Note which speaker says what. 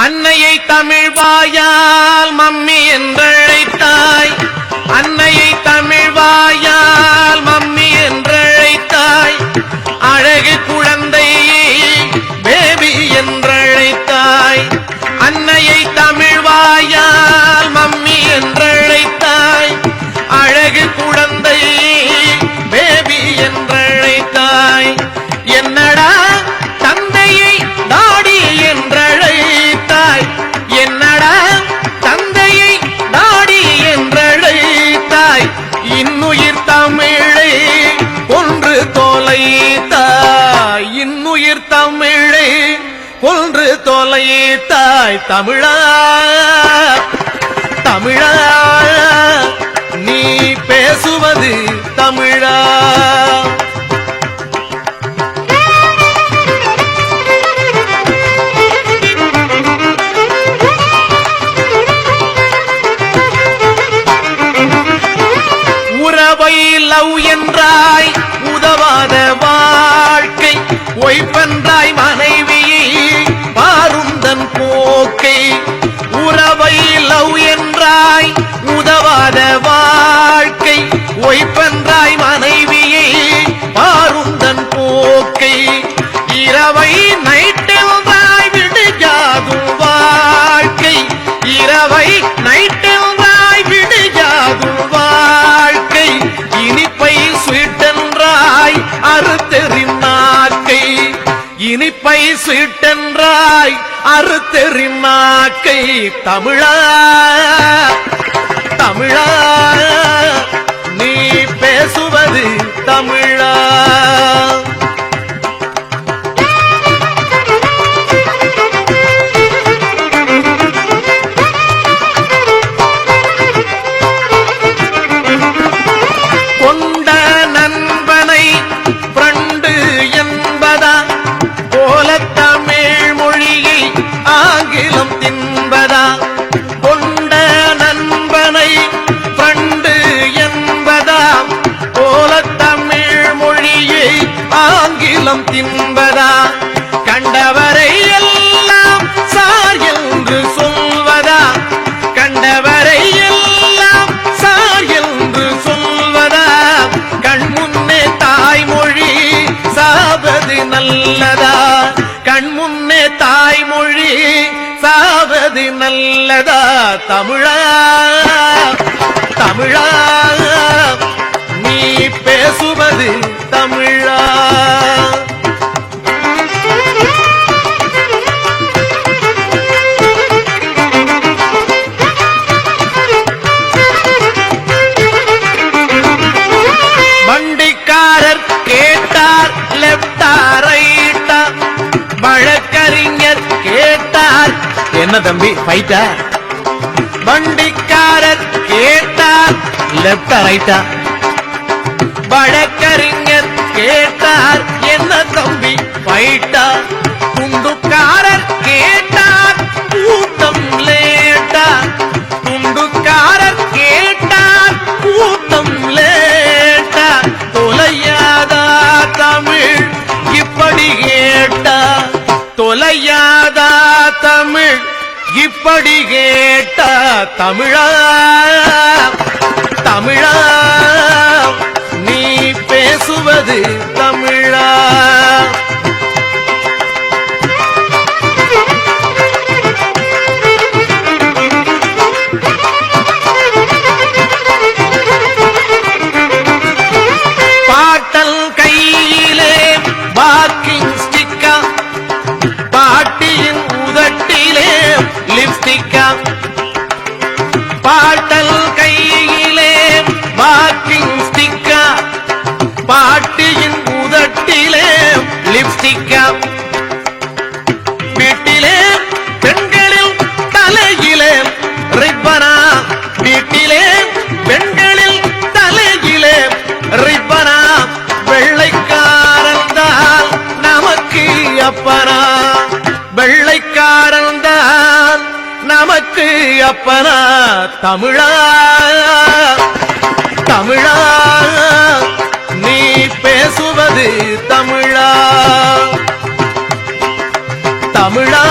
Speaker 1: அன்னையை தமிழ் வாயால் மம்மி என்றழைத்தாய். அன்னையை தமிழ் வாயால் மம்மி என்றழைத்தாய். அழகு குழந்தையை பேபி என்றழைத்தாய். அன்னையை தமிழ் வாயால் மம்மி என்றழைத்தாய். அழகு குழந்தையை பேபி என்றழைத்தாய். என்னடா தந்தையை டாடி என்றழைத்தாய். என்னடா தந்தையை டாடி என்றழைத்தாய். இன்னுயிர் தமிழை கொன்று தொலைத்தாய். இன்னுயிர் தமிழை கொன்று தொலைத்தாய். தமிழா தமிழா நீ பேசுவது தமிழா? உறவை லவ் என்றாய் உதவாத வாழ்க்கை. ஒய்பென்றாய் மனைவியை பாருந்தன் போக்கை. உறவை லவ் என்றாய் உதவாத வாழ்க்கை. ஒய்பென்றாய் மனைவியை பாருந்தன் போக்கை. இரவை நைட்டென்றாய் விடுஜாதும் வாழ்க்கை. இரவை நைட்டென்றாய் விடுஜாதும் வாழ்க்கை. இனிப்பை ஸ்வீட்டென்றாய் அறுத்தெறிநாக்கை. இனிப்பை ஸ்வீட்டென்றாய் அறுத்தெறிநாக்கை. தமிழா தமிழா நீ பேசுவது தமிழா? கொண்ட நண்பனை ஃப்ரெண்டு என்பதா? போல தமிழ் மொழியை ஆங்கிலம் தின்பதா? கொண்ட நண்பனை ஃப்ரெண்டு என்பதா? போல தமிழ் மொழியை ஆங்கிலம் தின்பதா? கண்டவரை எல்லாம் சார் என்று சொல்வதா? கண்டவரை எல்லாம் சார் என்று சொல்வதா? கண்முன்னே தாய்மொழி சாவது நல்லதா? கண்முன்னே தாய்மொழி சாவது நல்லதா? தமிழா தமிழா நீ பேசுவது தமிழா? வண்டிக்காரர் கேட்டார் லெப்டா ரைட்டா? வழக்கறிஞர் கேட்டார் என்ன தம்பி ஃபைட்டா? வண்டிக்காரர் கேட்டார் லெப்டா ரைட்டா? வழக்கறிஞர் கேட்டார் என்ன தம்பி ஃபைட்டா? துண்டுக்காரர் கேட்டார் கூட்டம் லேட்டா? துண்டுக்காரர் கேட்டார் கூட்டம் லேட்டா? தொலையாதா தமிழ் இப்படி கேட்டா? தொலையாதா தமிழ் இப்படி கேட்டா? தமிழா தமிழா நீ பேசுவது தமிழா? பாட்டல் கையிலே வாக்கிங் ஸ்டிக்கா? பாட்டியின் உதட்டிலே லிப்ஸ்டிக்கா? பாட்டல் கையிலே வாக்கிங் ஸ்டிக்கா? பாட்டியின் உதட்டிலே லிப்ஸ்டிக்கா? வீட்டிலே பெண்களில் தலையிலே ரிப்பனா? வீட்டிலே பெண்களில் தலையிலே ரிப்பனா? வெள்ளைக்காரன் தான் நமக்கு அப்பனா? வெள்ளைக்காரன் தான் நமக்கு அப்பனா? தமிழா தமிழா நீ பேசுவது தமிழா? தமிழா